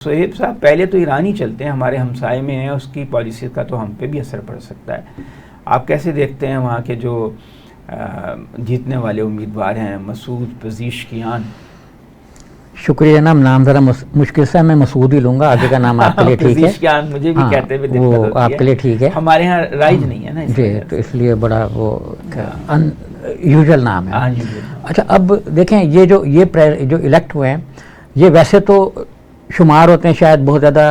सोहेब साहब, पहले तो ईरान ही चलते हैं, हमारे हमसाए में है, उसकी पॉलिसी का तो हम पे भी असर पड़ सकता है। आप कैसे देखते हैं वहाँ के जो जीतने वाले उम्मीदवार हैं, मसूद पज़ीशकियान? शुक्रिया जनाब, नाम ज़रा मुश्किल सा, मैं मसूद ही लूँगा, आगे का नाम आपके लिए ठीक है। पज़ीशकियान मुझे भी कहते हुए दिक्कत वो होती है, आपके लिए ठीक है, हमारे यहाँ राइज नहीं है ना जी, तो इसलिए बड़ा वो अनयूजुअल नाम है। अच्छा, अब देखें, ये जो इलेक्ट हुए हैं, ये वैसे तो शुमार होते हैं शायद बहुत ज़्यादा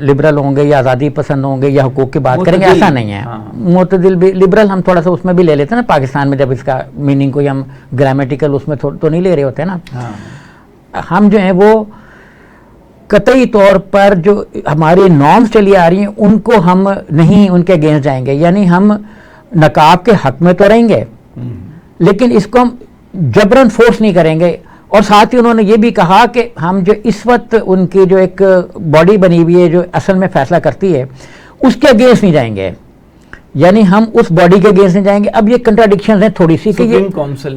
लिबरल होंगे या आज़ादी पसंद होंगे या हुकूक की बात करेंगे, ऐसा नहीं है। मुतदिल भी, लिबरल हम थोड़ा सा उसमें भी ले लेते हैं ना, पाकिस्तान में जब इसका मीनिंग कोई हम ग्रामेटिकल उसमें तो नहीं ले रहे होते ना। हम जो है वो कतई तौर पर जो हमारी नॉर्म्स चली आ रही हैं उनको हम नहीं उनके अगेंस्ट जाएंगे, यानी हम नकाब के हक में तो रहेंगे लेकिन इसको हम जबरन फोर्स नहीं करेंगे। और साथ ही उन्होंने ये भी कहा कि हम जो इस वक्त उनकी जो एक बॉडी बनी हुई है जो असल में फैसला करती है उसके अगेंस्ट नहीं जाएंगे, यानी हम उस बॉडी के अगेंस्ट नहीं जाएंगे। अब ये कंट्राडिक्शन है थोड़ी सी कि ये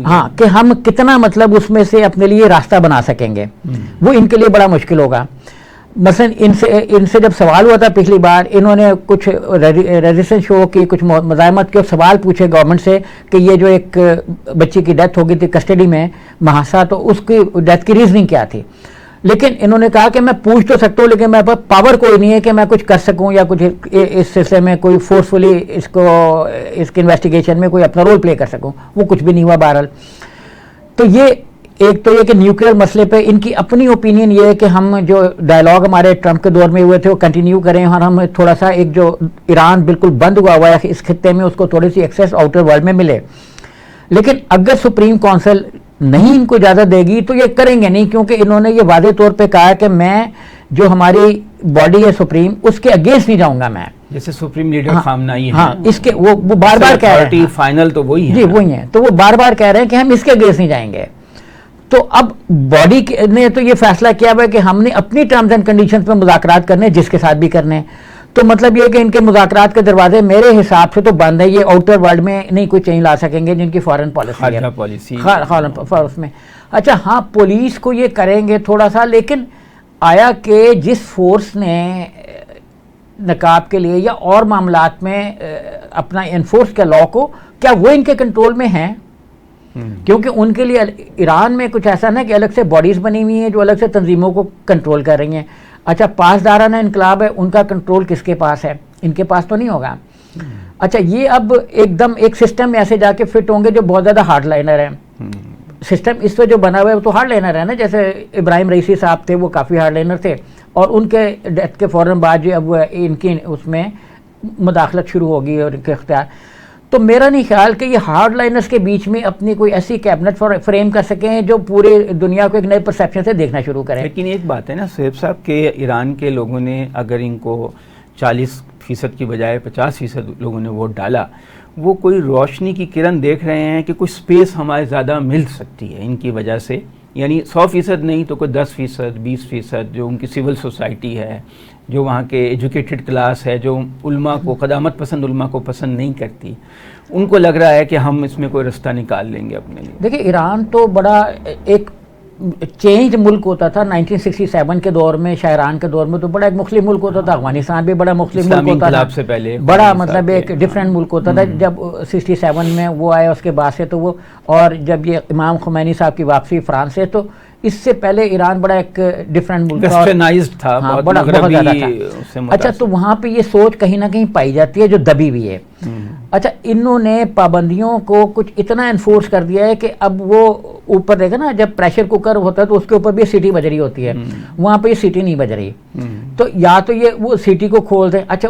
हाँ कि हम कितना मतलब उसमें से अपने लिए रास्ता बना सकेंगे, वो इनके लिए बड़ा मुश्किल होगा। मसलन इनसे जब सवाल हुआ था पिछली बार, इन्होंने कुछ रेजिस्टेंस शो की, कुछ मज़ाहमत के सवाल पूछे गवर्नमेंट से कि ये जो एक बच्ची की डेथ हो गई थी कस्टडी में महासा, तो उसकी डेथ की रीजनिंग क्या थी। लेकिन इन्होंने कहा कि मैं पूछ तो सकता हूँ लेकिन मेरे पास पावर कोई नहीं है कि मैं कुछ कर सकूँ या कुछ इस सिलसिले में कोई फोर्सफुली इसके इन्वेस्टिगेशन में कोई अपना रोल प्ले कर सकूँ, वो कुछ भी नहीं हुआ बहरहाल। तो ये एक तो ये कि न्यूक्लियर मसले पे इनकी अपनी ओपिनियन ये है कि हम जो डायलॉग हमारे ट्रंप के दौर में हुए थे वो कंटिन्यू करें और हम थोड़ा सा एक जो ईरान बिल्कुल बंद हुआ है इस खित्ते में उसको थोड़ी सी एक्सेस आउटर वर्ल्ड में मिले। लेकिन अगर सुप्रीम काउंसिल नहीं इनको इजाज़त देगी तो ये करेंगे नहीं, क्योंकि इन्होंने ये वादे तौर पर कहा कि मैं जो हमारी बॉडी है सुप्रीम उसके अगेंस्ट नहीं जाऊंगा मैं, जैसे सुप्रीम लीडर खामनाई है। हाँ, इसके वो बार बार कह रहे हैं, फाइनल तो वही है जी वही है, तो वो बार बार कह रहे हैं कि हम इसके अगेंस्ट नहीं जाएंगे। तो अब बॉडी ने तो ये फैसला किया हुआ है कि हमने अपनी टर्म्स एंड कंडीशंस में मुज़ाकरात करने, जिसके साथ भी करने। तो मतलब ये कि इनके मुज़ाकरात के दरवाजे मेरे हिसाब से तो बंद है, ये आउटर वर्ल्ड में नहीं कोई चेंज ला सकेंगे जिनकी फॉरेन पॉलिसी उसमें। अच्छा हाँ, पुलिस को ये करेंगे थोड़ा सा, लेकिन आया कि जिस फोर्स ने नकाब के लिए या और मामलात में अपना इन्फोर्स किया लॉ को, क्या वो इनके कंट्रोल में हैं? क्योंकि उनके लिए ईरान में कुछ ऐसा ना कि अलग से बॉडीज बनी हुई हैं जो अलग से तंजीमों को कंट्रोल कर रही हैं। अच्छा, पासदाराना इनकलाब है, उनका कंट्रोल किसके पास है? इनके पास तो नहीं होगा। अच्छा, ये अब एकदम एक सिस्टम में ऐसे जाके फिट होंगे जो बहुत ज़्यादा हार्ड लाइनर है। सिस्टम इस पर जो बना हुआ है वो तो हार्ड लाइनर है ना, जैसे इब्राहिम रईसी साहब थे वो काफ़ी हार्ड लाइनर थे और उनके डेथ के फ़ौरन बाद जो अब इनकी उसमें मुदाखलत शुरू होगी और इनके इख्तियार। तो मेरा नहीं ख्याल कि ये हार्ड लाइनर्स के बीच में अपनी कोई ऐसी कैबिनेट फ्रेम कर सकें जो पूरे दुनिया को एक नए परसेप्शन से देखना शुरू करें। लेकिन एक बात है ना सोहेब साहब के ईरान के लोगों ने अगर इनको 40% की बजाय 50% लोगों ने वोट डाला, वो कोई रोशनी की किरण देख रहे हैं कि कुछ स्पेस हमारे ज़्यादा मिल सकती है इनकी वजह से, यानी 100% नहीं तो कोई 10%, 20% जो उनकी सिविल सोसाइटी है, जो वहाँ के एजुकेटेड क्लास है, जो उल्मा को, क़दामत पसंद उल्मा को पसंद नहीं करती, उनको लग रहा है कि हम इसमें कोई रास्ता निकाल लेंगे अपने लिए। देखिए, ईरान तो बड़ा एक चेंज मुल्क होता था 1967 के दौर में, शाहरान के दौर में तो बड़ा एक मुस्लिम मुल्क होता था। अफगानिस्तान भी बड़ा मुस्लिम मुल्क होता था से पहले, बड़ा मतलब एक डिफरेंट मुल्क होता था। जब 67 में वो आया उसके बाद से तो वो, और जब ये इमाम खुमैनी साहब की वापसी फ्रांस से, तो इससे पहले ईरान बड़ा एक डिफरेंट मुल्क था, हाँ, बहुत ज़्यादा था। अच्छा, तो वहाँ पे ये सोच कहीं ना कहीं पाई जाती है जो दबी हुई है। अच्छा, इन्होंने पाबंदियों को कुछ इतना इन्फोर्स कर दिया है कि अब वो ऊपर देखा ना, जब प्रेशर कुकर होता है तो उसके ऊपर भी सीटी बज रही होती है, वहाँ पे ये सीटी नहीं बज रही। तो या तो ये वो सीटी को खोल दें। अच्छा,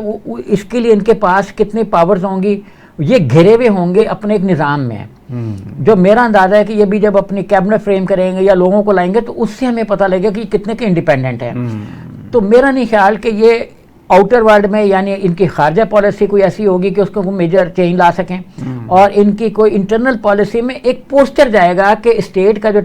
इसके लिए इनके पास कितनी पावर्स होंगी? ये घिरे हुए होंगे अपने एक निज़ाम में, जो मेरा अंदाजा है कि ये भी जब अपनी कैबिनेट फ्रेम करेंगे या लोगों को लाएंगे तो उससे हमें पता लगेगा कि कितने के इंडिपेंडेंट है। तो मेरा नहीं ख्याल कि ये आउटर वर्ल्ड में, यानी इनकी खारजा पॉलिसी कोई ऐसी होगी कि उसको मेजर चेंज ला सकें, और इनकी कोई इंटरनल पॉलिसी में एक पोस्टर जाएगा कि स्टेट का जो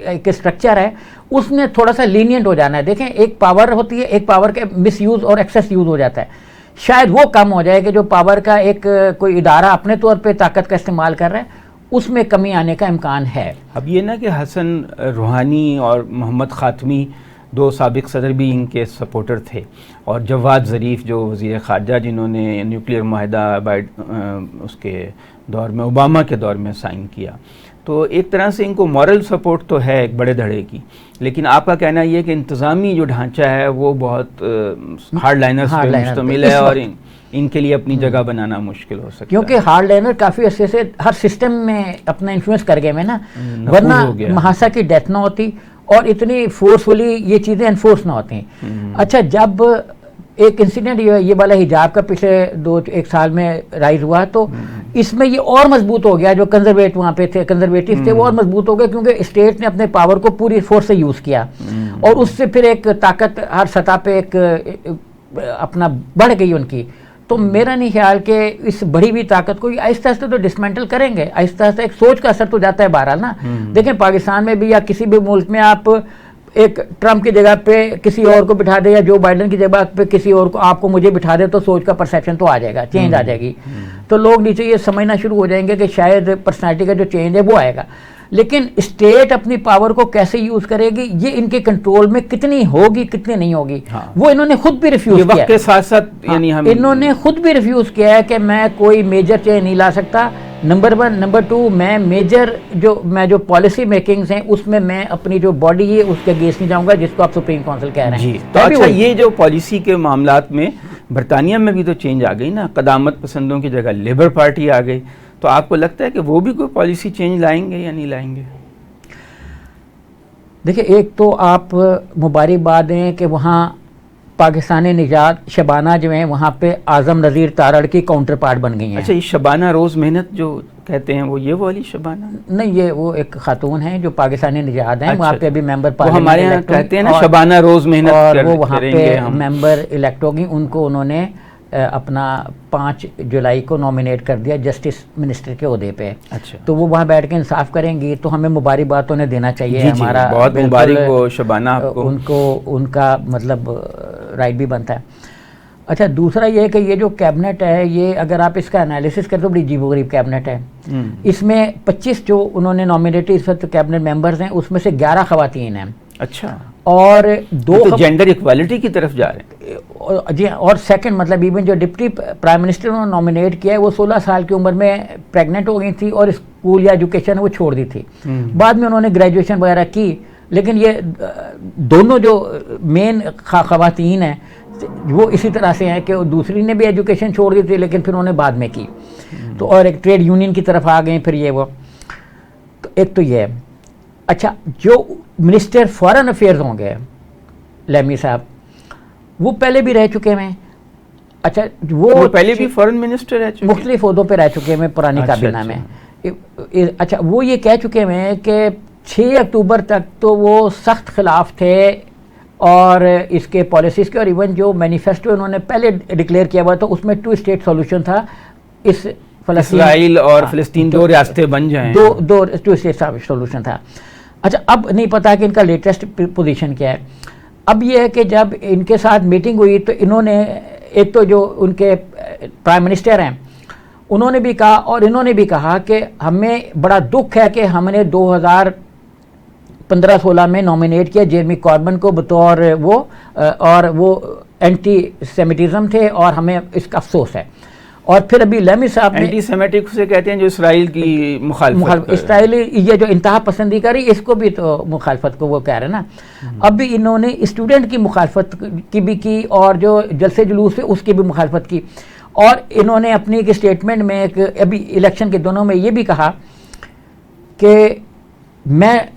एक स्ट्रक्चर है उसमें थोड़ा सा लीनियंट हो जाना है। देखें, एक पावर होती है, एक पावर के मिस यूज़ और एक्सेस यूज़ हो जाता है, शायद वो कम हो जाए कि जो पावर का एक कोई इदारा अपने तौर पे ताकत का इस्तेमाल कर रहा है उसमें कमी आने का इम्कान है। अब ये ना कि हसन रूहानी और मोहम्मद ख़ातमी दो साबिक सदर भी इनके सपोर्टर थे, और जवाद ज़रीफ़ जो वज़ीर ख़ारजा जिन्होंने न्यूक्लियर माहिदा उसके दौर में, ओबामा के दौर में साइन किया। तो एक तरह से इनको मॉरल सपोर्ट तो है एक बड़े धड़े की, लेकिन आपका कहना ये है कि इंतज़ामी जो ढांचा है वो बहुत हार्ड लाइनर्स पे मुश्तमिल है और इनके लिए अपनी जगह बनाना मुश्किल हो सकता है, क्योंकि हार्ड लाइनर काफ़ी अच्छे से हर सिस्टम में अपना इन्फ्लुएंस कर गए हैं ना, वरना महासा की डेथ ना होती और इतनी फोर्सफुली ये चीज़ें एनफोर्स ना होती। अच्छा, जब एक इंसिडेंट ये वाला हिजाब का पिछले 1 साल में राइज हुआ, तो इसमें ये और मजबूत हो गया, जो कंजर्वेटिव वहाँ पे थे, कंजर्वेटिव थे, वो और मजबूत हो गए, क्योंकि स्टेट ने अपने पावर को पूरी फोर्स से यूज़ किया और उससे फिर एक ताकत हर सतह पे एक अपना बढ़ गई उनकी। तो मेरा नहीं ख्याल कि इस बढ़ी हुई ताकत को आहिस्ता आहिस्ता तो डिसमेंटल करेंगे, आहिस्ता आहिस्ता एक सोच का असर तो जाता है बहरहाल ना। देखें, पाकिस्तान में भी या किसी भी मुल्क में आप एक ट्रंप की जगह पे किसी और को बिठा दे या जो बाइडेन की जगह पे किसी और को, आपको मुझे बिठा दे, तो सोच का परसेप्शन तो आ जाएगा, चेंज आ जाएगी। तो लोग नीचे ये समझना शुरू हो जाएंगे कि शायद पर्सनैलिटी का जो चेंज है वो आएगा। लेकिन स्टेट अपनी पावर को कैसे यूज करेगी, ये इनके कंट्रोल में कितनी होगी कितनी नहीं होगी, वो इन्होंने खुद भी रिफ्यूज किया के साथ साथ, यानी हम इन्होंने खुद भी रिफ्यूज किया है कि मैं कोई मेजर चेंज नहीं ला सकता, नंबर 1। नंबर 2, मैं मेजर जो पॉलिसी मेकिंग्स हैं उसमें मैं अपनी जो बॉडी है उसके अगेंस्ट नहीं जाऊंगा, जिसको आप सुप्रीम काउंसिल कह रहे हैं। तो अच्छा, ये जो पॉलिसी के मामलात में बरतानिया में भी तो चेंज आ गई ना, कदामत पसंदों की जगह लेबर पार्टी आ गई, तो आपको लगता है कि वो भी कोई पॉलिसी चेंज लाएंगे या नहीं लाएंगे? देखिए, एक तो आप मुबारकबाद दें कि वहाँ पाकिस्तानी निजात शबाना जो है वहाँ पे आज़म नज़ीर तारड़ की काउंटर पार्ट बन गई हैं। अच्छा, ये शबाना रोज़ मेहनत जो कहते हैं वो ये वाली शबाना नहीं, ये वो एक खातून है जो पाकिस्तानी निजात हैं। अच्छा, वहाँ पे अभी मेंबर पार्लियामेंट हमारे यहाँ कहते हैं ना शबाना रोज़ मेहनत, और वो वहाँ पे मेंबर इलेक्ट होगी। उनको उन्होंने अपना 5 जुलाई को नॉमिनेट कर दिया जस्टिस मिनिस्टर के ओहदे पे। अच्छा, तो वो वहाँ बैठ के इंसाफ करेंगी, तो हमें मुबारकबाद उन्हें देना चाहिए। हमारा बहुत मुबारक हो शबाना आपको, उनको उनका मतलब राइट भी बनता है। अच्छा, दूसरा ये है कि ये जो कैबिनेट है, ये अगर आप इसका एनालिसिस करें तो बड़ी अजीबोगरीब कैबिनेट है। इसमें 25 जो उन्होंने नॉमिनेटेड इस वक्त कैबिनेट मेंबर्स हैं, उसमें से 11 खवातीन हैं। अच्छा, और 2 तो जेंडर इक्वालिटी की तरफ जा रहे हैं जी। और सेकंड, मतलब इवन जो डिप्टी प्राइम मिनिस्टर उन्होंने नॉमिनेट किया है, वो 16 साल की उम्र में प्रेग्नेंट हो गई थी और स्कूल या एजुकेशन वो छोड़ दी थी। बाद में उन्होंने ग्रेजुएशन वगैरह की, लेकिन ये दोनों जो मेन खवातीन हैं वो इसी तरह से हैं कि दूसरी ने भी एजुकेशन छोड़ दी थी, लेकिन फिर उन्होंने बाद में की, तो और एक ट्रेड यूनियन की तरफ आ गए फिर ये वो। तो एक तो ये है। अच्छा, जो मिनिस्टर फॉरेन अफेयर्स होंगे लेमी साहब, वो पहले भी रह चुके हैं। अच्छा, वो पहले भी फॉरेन मिनिस्टर रह चुके, मुख्तलिफ ओहदों पे रह चुके हैं पुरानी काबीना में। अच्छा, वो ये कह चुके हैं कि 6 अक्टूबर तक तो वो सख्त खिलाफ थे और इसके पॉलिसीज़ के, और इवन जो मैनिफेस्टो उन्होंने पहले डिक्लेयर किया हुआ था उसमें 2 स्टेट सॉल्यूशन था। इस इस्राइल और फिलिस्तीन 2 रियासतें बन जाएं, 2 स्टेट सॉल्यूशन था। अच्छा, अब नहीं पता कि इनका लेटेस्ट पोजीशन क्या है। अब ये है कि जब इनके साथ मीटिंग हुई तो इन्होंने, एक तो जो उनके प्राइम मिनिस्टर हैं उन्होंने भी कहा और इन्होंने भी कहा कि हमें बड़ा दुख है कि हमने 2015-16 में नॉमिनेट किया जेरेमी कॉर्बन को बतौर वो, और वो एंटी सेमिटिज्म थे और हमें इसका अफसोस है। और फिर अभी लेमी साहब ने, एंटी सेमेटिक से कहते हैं जो इसराइल की मुखालफत, इसराइल ये जो इंतहा पसंदी करी, इसको भी तो मुखालफत को वो कह रहे हैं ना। अब भी इन्होंने स्टूडेंट की मुखालफत की भी की और जो जलसे जुलूस है उसकी भी मुखालफत की, और इन्होंने अपनी एक स्टेटमेंट में एक अभी इलेक्शन के दोनों में ये भी कहा कि मैं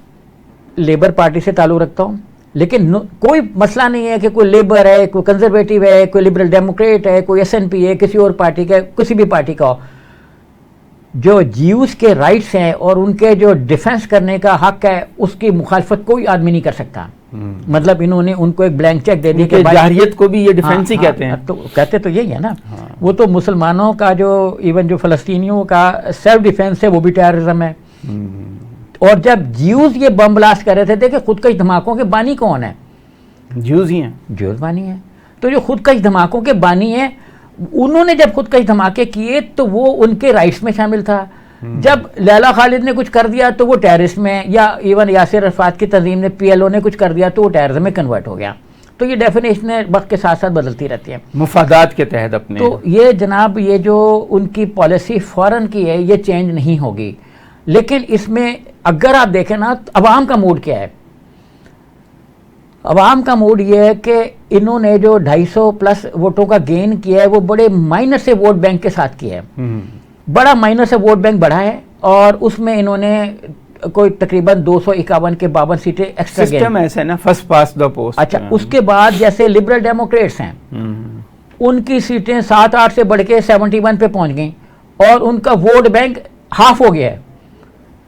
लेबर पार्टी से ताल्लुक़ रखता हूँ, लेकिन कोई मसला नहीं है कि कोई लेबर है, कोई कंजर्वेटिव है, कोई लिबरल डेमोक्रेट है, कोई एसएनपी है, किसी और पार्टी का, किसी भी पार्टी का हो, जो ज्यूज के राइट्स हैं और उनके जो डिफेंस करने का हक है उसकी मुखालफत कोई आदमी नहीं कर सकता। मतलब इन्होंने उनको एक ब्लैंक चेक दे दिया कि जाहिरियत को भी ये डिफेंस ही कहते हैं। तो कहते तो यही है ना। वो तो मुसलमानों का जो, इवन जो फ़लस्तीनियों का सेल्फ डिफेंस है वो भी टेररिज्म है। और जब ज्यूज ये बम ब्लास्ट कर रहे थे, देखे खुद कश धमाकों के बानी कौन है? ज्यूज ही हैं, ज्यूज बानी है। तो जो खुद कश धमाकों के बानी है, उन्होंने जब खुद कश धमाके किए तो वो उनके राइट्स में शामिल था। जब लैला खालिद ने कुछ कर दिया तो वो टेररिस्ट में, या इवन यासिर अरफात की तंजीम ने पीएलओ ने कुछ कर दिया तो वो टेररिज्म में कन्वर्ट हो गया। तो ये डेफिनेशन वक्त के साथ साथ बदलती रहती है, मुफादात के तहत अपने। तो ये जनाब ये जो उनकी पॉलिसी फौरन की है ये चेंज नहीं होगी। लेकिन इसमें अगर आप देखें ना तो अवाम का मूड क्या है, अवाम का मूड ये है कि इन्होंने जो 250 प्लस वोटों का गेन किया है वो बड़े माइनर से वोट बैंक के साथ किया है, बड़ा माइनर से वोट बैंक बढ़ा है, और उसमें इन्होंने कोई तकरीबन 251 के 52 सीटें एक्स्ट्रा गेन। सिस्टम ऐसा है ना, फर्स्ट पास द पोस्ट। अच्छा, उसके बाद जैसे लिबरल डेमोक्रेट्स हैं उनकी सीटें 7-8 से बढ़ के 71 पे पहुंच गई और उनका वोट बैंक हाफ हो गया है।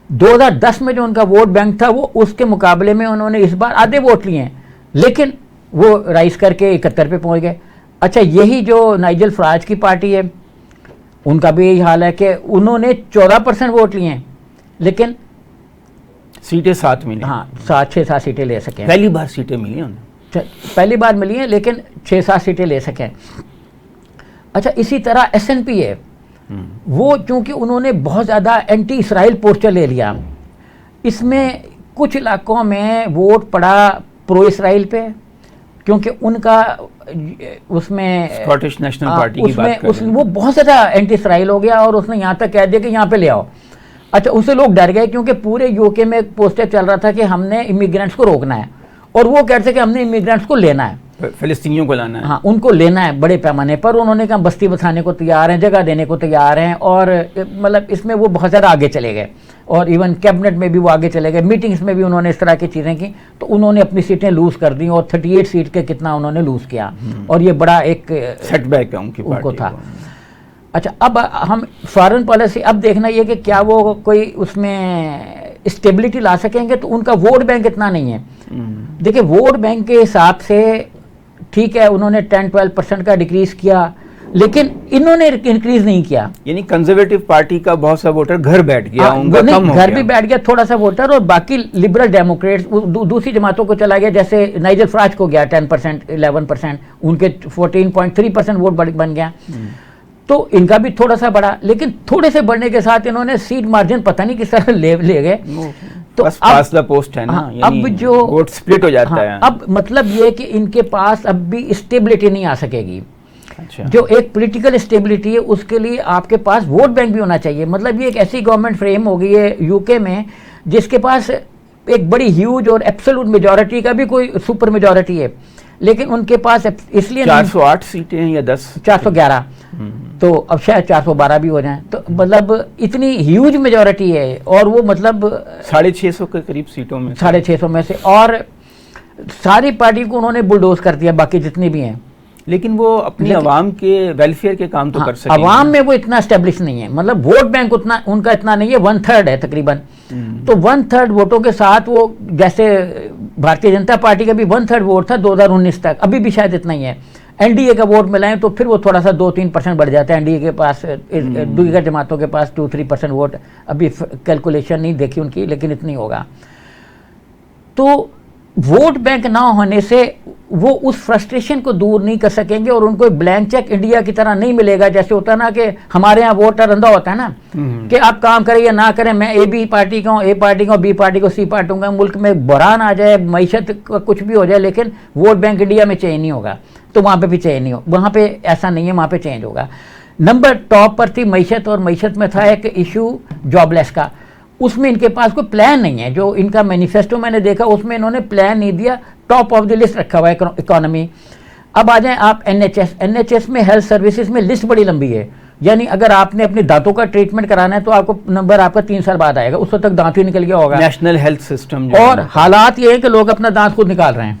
2010 में जो उनका वोट बैंक था वो उसके मुकाबले में उन्होंने इस बार आधे वोट लिए हैं, लेकिन वो राइज करके 71 पे पहुंच गए। अच्छा, यही जो नाइजल फराज की पार्टी है उनका भी यही हाल है कि उन्होंने 14% वोट लिए हैं, लेकिन सीटें 7 मिली। हाँ, 6-7 सीटें ले सके, पहली बार सीटें मिली उन्हें, पहली बार मिली हैं, लेकिन 6-7 सीटें ले सकें। अच्छा, इसी तरह एसएनपी है, वो चूंकि उन्होंने बहुत ज़्यादा एंटी इसराइल पोस्टर ले लिया, इसमें कुछ इलाकों में वोट पड़ा प्रो इसराइल पे, क्योंकि उनका उसमें स्कॉटिश नेशनल पार्टी की बात कर रहे हैं, वो बहुत ज़्यादा एंटी इसराइल हो गया और उसने यहाँ तक कह दिया कि यहाँ पे ले आओ। अच्छा, उससे लोग डर गए क्योंकि पूरे यूके में एक पोस्टर चल रहा था कि हमने इमिग्रेंट्स को रोकना है, और वो कहते थे कि हमने इमिग्रेंट्स को लेना है, फिलिस्तीनियों को लाना है। हाँ, उनको लेना है बड़े पैमाने पर। उन्होंने कहा बस्ती बसाने को तैयार हैं, जगह देने को तैयार हैं, और मतलब इसमें वो बहुत ज़्यादा आगे चले गए, और इवन कैबिनेट में भी वो आगे चले गए, मीटिंग्स में भी उन्होंने इस तरह की चीज़ें की, तो उन्होंने अपनी सीटें लूज़ कर दी और 38 सीट के कितना उन्होंने लूज़ किया, और ये बड़ा एक सेटबैक है उनकी उनको पार्टी था। को। अच्छा, अब हम फॉरेन पॉलिसी अब देखना ये कि क्या वो कोई उसमें स्टेबिलिटी ला सकेंगे, तो उनका वोट बैंक इतना नहीं है। देखिए, वोट बैंक के हिसाब से ठीक है, उन्होंने 10-12% का डिक्रीज किया, लेकिन इन्होंने इंक्रीज नहीं किया। यानी कंजर्वेटिव पार्टी का बहुत सा वोटर घर बैठ गया, उनका नहीं, कम हो घर गया। भी बैठ गया थोड़ा सा वोटर, और बाकी लिबरल डेमोक्रेट्स दूसरी जमातों को चला गया, जैसे नाइजल फराज को गया 10%, 11%, उनके 14.3% वोट बन गया, तो इनका भी थोड़ा सा बढ़ा, लेकिन थोड़े से बढ़ने के साथ इन्होंने सीट मार्जिन पता नहीं किस तरह ले गए। तो बस पास द पोस्ट है ना, हाँ, यानी अब जो वोट स्प्लिट हो जाता है। अब मतलब ये कि इनके पास अब भी स्टेबिलिटी नहीं आ सकेगी। अच्छा। जो एक पॉलिटिकल स्टेबिलिटी है उसके लिए आपके पास वोट बैंक भी होना चाहिए। मतलब ये एक ऐसी गवर्नमेंट फ्रेम हो गई है यूके में जिसके पास एक बड़ी ह्यूज और एब्सोल्यूट मेजॉरिटी का भी कोई सुपर मेजॉरिटी है, लेकिन उनके पास इसलिए 408 सीटें हैं या 10? 411, तो अब शायद 412 भी हो जाए, तो मतलब इतनी ह्यूज मेजॉरिटी है, और वो मतलब 650 के करीब सीटों में, 650 में से, और सारी पार्टी को उन्होंने बुलडोज कर दिया, बाकी जितनी भी हैं। लेकिन वो अपनी आवाम के वेलफेयर के काम तो कर सकेंगे। आवाम में वो इतना एस्टेब्लिश नहीं है, मतलब वोट बैंक उतना उनका इतना नहीं है, 1/3 है तकरीबन। तो 1/3 वोटों के साथ वो, जैसे भारतीय जनता पार्टी का भी 1/3 वोट था 2019 तक, अभी भी शायद इतना ही है। एनडीए का वोट मिलाएं तो फिर वो थोड़ा सा 2-3% बढ़ जाता है एनडीए के पास, दूसरी जमातों के पास 2-3% वोट, अभी कैलकुलेशन नहीं देखी उनकी, लेकिन इतनी होगा। तो वोट बैंक ना होने से वो उस फ्रस्ट्रेशन को दूर नहीं कर सकेंगे, और उनको ब्लैंक चेक इंडिया की तरह नहीं मिलेगा, जैसे होता है ना कि हमारे यहाँ वोटर अंधा होता है ना कि आप काम करें या ना करें, मैं ए बी पार्टी का हूँ, ए पार्टी का, बी पार्टी को, सी पार्टी का, मुल्क में बुरान आ जाए, मईशत कुछ भी हो जाए, लेकिन वोट बैंक इंडिया में चेंज नहीं होगा, तो वहाँ पे भी चेंज नहीं हो, वहाँ पे ऐसा नहीं है, वहाँ पे चेंज होगा। नंबर टॉप पर थी मईशत, और मईशत में था एक इशू जॉबलेस का, उसमें इनके पास कोई प्लान नहीं है। जो इनका मैनिफेस्टो मैंने देखा उसमें इन्होंने प्लान नहीं दिया, टॉप ऑफ द लिस्ट रखा हुआ है इकोनॉमी। अब आ जाएं आप एनएचएस में, हेल्थ सर्विसेज में लिस्ट बड़ी लंबी है, यानी अगर आपने अपने दांतों का ट्रीटमेंट कराना है तो आपको नंबर आपका 3 साल बाद आएगा, उस वक्त तक दांत ही निकल गया होगा। नेशनल हेल्थ सिस्टम और हालात ये है कि लोग अपना दांत खुद निकाल रहे हैं।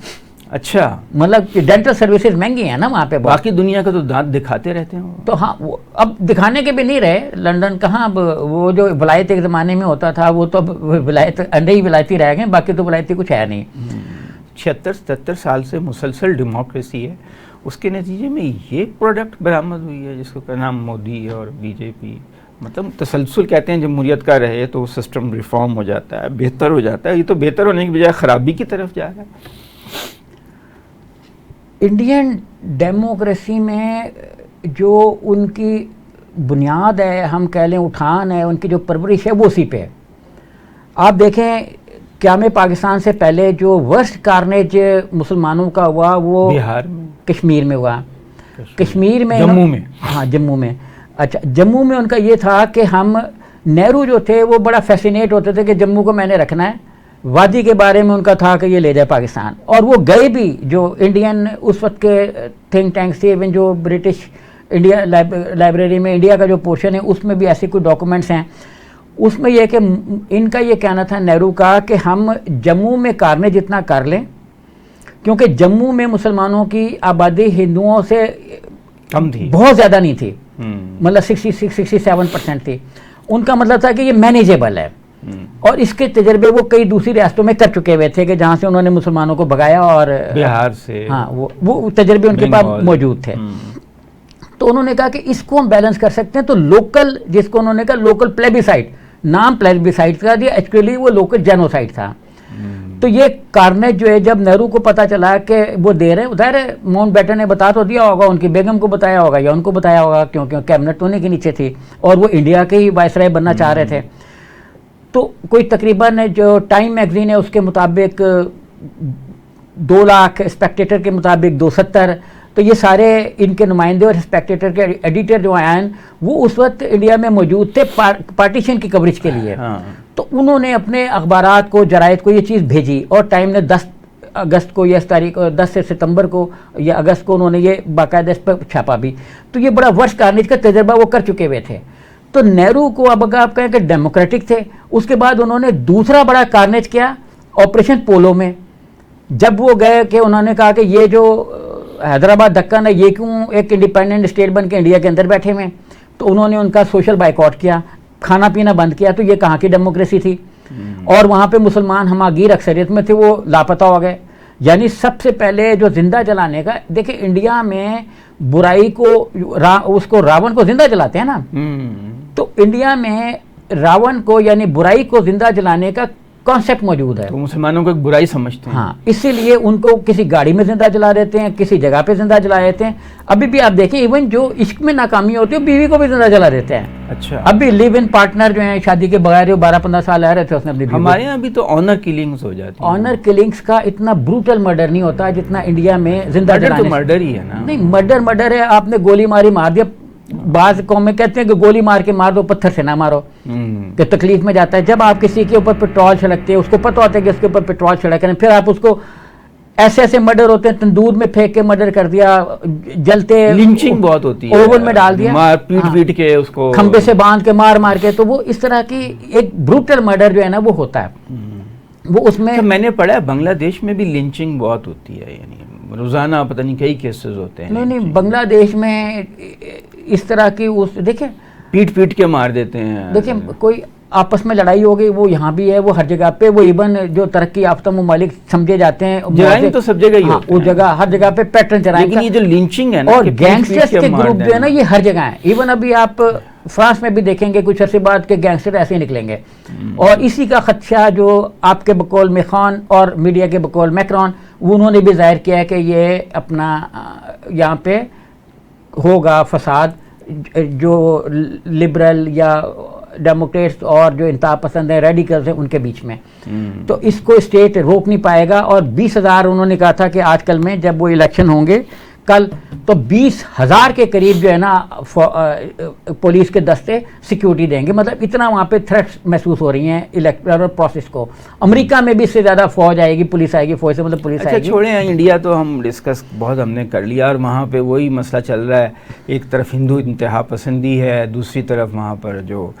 अच्छा, मतलब डेंटल सर्विसेज महंगी है ना वहाँ पे, बाकी दुनिया का तो दांत दिखाते रहते हैं। तो हाँ, वो अब दिखाने के भी नहीं रहे, लंदन कहाँ, अब वो जो विलायत एक ज़माने में होता था वो तो अब विलायत अंडे ही विलायती रह गए, बाकी तो विलायती कुछ है नहीं। 76-77 साल से मुसलसल डेमोक्रेसी है, उसके नतीजे में ये प्रोडक्ट बरामद हुई है जिसका नाम मोदी और बीजेपी। मतलब तसलसल कहते हैं जमहूरियत का रहे तो सिस्टम रिफॉर्म हो जाता है, बेहतर हो जाता है, ये तो बेहतर होने की बजाय खराबी की तरफ जा रहा है। इंडियन डेमोक्रेसी में जो उनकी बुनियाद है, हम कह लें उठान है, उनकी जो परवरिश है वो उसी पे है। आप देखें क़याम पाकिस्तान से पहले जो वर्स्ट कार्नेज मुसलमानों का हुआ वो बिहार में, कश्मीर में हुआ, कश्मीर में, जम्मू में, हाँ जम्मू में। अच्छा, जम्मू में उनका ये था कि हम, नेहरू जो थे वो बड़ा फैसिनेट होते थे कि जम्मू को मैंने रखना है, वादी के बारे में उनका था कि ये ले जाए पाकिस्तान, और वो गए भी। जो इंडियन उस वक्त के थिंक टैंक्स थे, इवन जो ब्रिटिश इंडिया लाइब्रेरी में इंडिया का जो पोर्शन है उसमें भी ऐसे कोई डॉक्यूमेंट्स हैं, उसमें यह कि इनका ये कहना था नेहरू का कि हम जम्मू में कारने जितना कर लें, क्योंकि जम्मू में मुसलमानों की आबादी हिंदुओं से कम थी, बहुत ज़्यादा नहीं थी, मतलब 67% थी। उनका मतलब था कि ये मैनेजेबल है, और इसके तजर्बे वो कई दूसरी रियासतों में कर चुके हुए थे कि जहाँ से उन्होंने मुसलमानों को भगाया, और बिहार से, हाँ वो तजर्बे उनके पास मौजूद थे। तो उन्होंने कहा कि इसको हम बैलेंस कर सकते हैं, तो लोकल, जिसको उन्होंने कहा लोकल प्लेबिसाइट, नाम प्लेबिसाइट का दिया, एक्चुअली वो लोकल जेनोसाइड था। तो ये कार्नेज जो है, जब नेहरू को पता चला कि वो दे रहे हैं, उधर माउंटबेटन ने बता तो दिया होगा, उनकी बेगम को बताया होगा या उनको बताया होगा, क्योंकि कैबिनेट तो उन्हीं के नीचे थी और वो इंडिया के ही वायसराय बनना चाह रहे थे। तो कोई तकरीबन, जो टाइम मैगजीन है उसके मुताबिक 2 लाख, स्पेक्टेटर के मुताबिक 270, तो ये सारे इनके नुमाइंदे और स्पेक्टेटर के एडिटर जो आए वो उस वक्त इंडिया में मौजूद थे पार्टीशन की कवरेज के लिए। तो उन्होंने अपने अखबारात को, जराइद को ये चीज़ भेजी, और टाइम ने 10 अगस्त को या 10 सितंबर को या अगस्त को उन्होंने ये बाकायदा इस पर छापा भी। तो ये बड़ा वर्ष कार्नेज का तजर्बा वो कर चुके हुए थे। तो नेहरू को, अब अगर आप कहें कि डेमोक्रेटिक थे, उसके बाद उन्होंने दूसरा बड़ा कार्नेज किया ऑपरेशन पोलो में। जब वो गए कि उन्होंने कहा कि ये जो हैदराबाद दक्कन है, ये क्यों एक इंडिपेंडेंट स्टेट बन के इंडिया के अंदर बैठे हुए, तो उन्होंने उनका सोशल बाइकआउट किया, खाना पीना बंद किया। तो ये कहाँ की डेमोक्रेसी थी? और वहाँ पे मुसलमान हमागीर अक्सरियत में थे, वो लापता हो गए। यानी सबसे पहले जो जिंदा जलाने का, देखिए इंडिया में बुराई को, उसको रावण को जिंदा जलाते हैं ना, तो इंडिया में रावण को यानी बुराई को जिंदा जलाने का कॉन्सेप्ट मौजूद है। तो मुसलमानों को एक बुराई समझते हैं। हाँ, इसीलिए उनको किसी गाड़ी में जिंदा जला देते हैं, किसी जगह पे जिंदा जला देते हैं। अभी भी आप देखें, इवन जो इश्क में नाकामी होती है बीवी को भी जिंदा जला देते हैं। अच्छा, अभी लिव इन पार्टनर जो है, शादी के बगैर जो 12-15 साल रह रहे थे, उसने अपनी, हमारे यहाँ भी तो ऑनर किलिंग्स हो जाती है। ऑनर किलिंग्स का इतना ब्रूटल मर्डर नहीं होता जितना इंडिया में जिंदा जलाने। तो मर्डर ही है ना? नहीं, मर्डर है। आपने गोली मारी, मार दिया। बाज कौमें कहते हैं कि गोली मार के मार दो, पत्थर से ना मारो, कि तकलीफ में जाता है। जब आप किसी के ऊपर पेट्रोल छिड़कते हैं, उसको पता होता है कि उसके ऊपर पेट्रोल छिड़क रहे हैं, फिर आप उसको, ऐसे मर्डर होते हैं, तंदूर में फेंक के मर्डर कर दिया, जलते, लिंचिंग बहुत होती है, ओवन में डाल दिया, मार पीट के उसको खंबे से बांध के मार के। तो वो इस तरह की एक ब्रूटल मर्डर जो है ना वो होता है। वो उसमें, तो मैंने पढ़ा है बांग्लादेश में भी लिंचिंग बहुत होती है, यानी रोजाना पता नहीं कई केसेस होते हैं। नहीं, बांग्लादेश में इस तरह की, उस देखिए पीट के मार देते हैं। देखिए, कोई आपस में लड़ाई हो गई, वो यहाँ भी है, वो हर जगह पे, वो इवन जो तरक्की याफ्ता ममालिक समझे जाते हैं, जराइम तो सब जगह ही होते हैं। उस जगह, हर जगह पे पैटर्न जराइम। लेकिन ये जो लिंचिंग है ना, और गैंगस्टर्स के ग्रुप जो है ना, ये हर जगह है। इवन अभी आप फ्रांस में भी देखेंगे कुछ अर्से बाद के गैंगस्टर ऐसे ही निकलेंगे। और इसी का खदशा जो आपके बकौल मेखान और मीडिया के बकौल मैक्रॉन, उन्होंने भी जाहिर किया है कि ये अपना यहाँ पे होगा फसाद, जो लिबरल या डेमोक्रेट्स और जो इंतहा पसंद है, रेडिकल्स हैं, उनके बीच में। तो इसको स्टेट रोक नहीं पाएगा। और 20,000 उन्होंने कहा था कि आजकल में जब वो इलेक्शन होंगे कल, तो 20,000 के करीब जो है ना पुलिस के दस्ते सिक्योरिटी देंगे। मतलब इतना वहाँ पे थ्रेट्स महसूस हो रही हैं इलेक्टोरल प्रोसेस को। अमेरिका में भी इससे ज़्यादा फौज आएगी, पुलिस आएगी, फौज से मतलब पुलिस आएगी। छोड़े इंडिया तो हम डिस्कस बहुत हमने कर लिया, और वहाँ पे वही मसला चल रहा है। एक तरफ हिंदू इंतहा पसंदी है, दूसरी तरफ वहाँ पर जो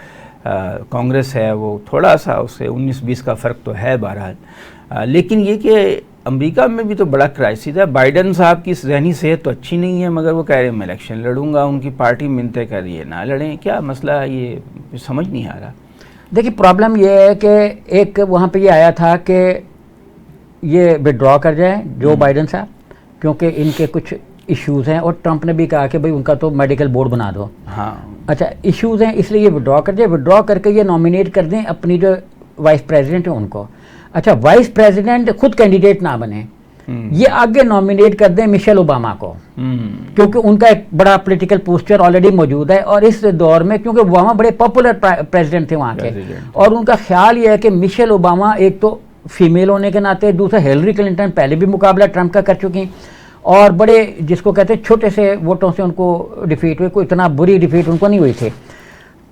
कांग्रेस है वो थोड़ा सा, उससे 19-20 का फ़र्क तो है बहरहाल। लेकिन ये कि अमेरिका में भी तो बड़ा क्राइसिस है। बाइडन साहब की जहनी सेहत तो अच्छी नहीं है, मगर वो कह रहे हैं मैं इलेक्शन लड़ूंगा, उनकी पार्टी मिन्नतें कर रही है ना लड़ें। क्या मसला है ये समझ नहीं आ रहा। देखिए, प्रॉब्लम ये है कि एक वहाँ पे ये आया था कि ये विड्रॉ कर जाए जो बाइडन साहब, क्योंकि इनके कुछ इश्यूज़ हैं, और ट्रंप ने भी कहा कि भाई उनका तो मेडिकल बोर्ड बना दो। हाँ, अच्छा, इश्यूज़ हैं, इसलिए ये विड्रॉ कर जाए, विड्रॉ करके ये नॉमिनेट कर दें अपनी जो वाइस प्रेसिडेंट है उनको। अच्छा, वाइस प्रेसिडेंट खुद कैंडिडेट ना बने, ये आगे नॉमिनेट कर दें मिशेल ओबामा को, क्योंकि उनका एक बड़ा पॉलिटिकल पोस्टर ऑलरेडी मौजूद है। और इस दौर में क्योंकि ओबामा बड़े पॉपुलर प्रेसिडेंट थे वहाँ के, और उनका ख्याल ये है कि मिशेल ओबामा एक तो फीमेल होने के नाते, दूसरा हिलरी क्लिंटन पहले भी मुकाबला ट्रंप का कर चुकी और बड़े जिसको कहते हैं छोटे से वोटों से उनको डिफीट हुई, कोई इतना बुरी डिफीट उनको नहीं हुई थी।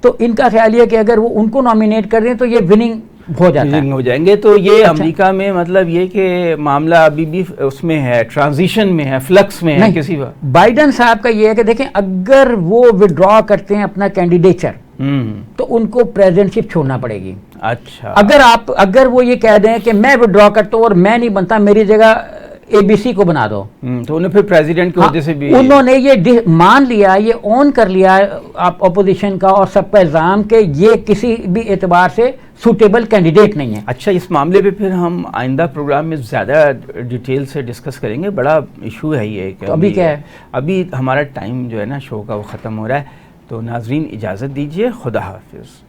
तो इनका ख्याल ये कि अगर वो उनको नॉमिनेट कर दें तो ये विनिंग हो जाता है, हो जाएंगे। तो ये अमेरिका में मतलब ये कि मामला अभी भी उसमें है, ट्रांजिशन में है, फ्लक्स में है किसी बात। बाइडन साहब का ये है कि देखें अगर वो विड्रॉ करते हैं अपना कैंडिडेचर तो उनको प्रेसिडेंटशिप छोड़ना पड़ेगी। अच्छा, अगर वो ये कह दें कि मैं विड्रॉ करता हूँ और मैं नहीं बनता, मेरी जगह एबीसी को बना दो, तो उन्हें फिर प्रेसिडेंट की वजह से भी उन्होंने ये मान लिया, ये ऑन कर लिया आप अपोजिशन का और सबका इल्जाम के ये किसी भी एतबार से सूटेबल कैंडिडेट नहीं है। अच्छा, इस मामले पे फिर हम आइंदा प्रोग्राम में ज़्यादा डिटेल से डिस्कस करेंगे, बड़ा इशू है ये। तो अभी क्या है, अभी हमारा टाइम जो है ना शो का वो ख़त्म हो रहा है। तो नाजरीन इजाज़त दीजिए, खुदा हाफिज़।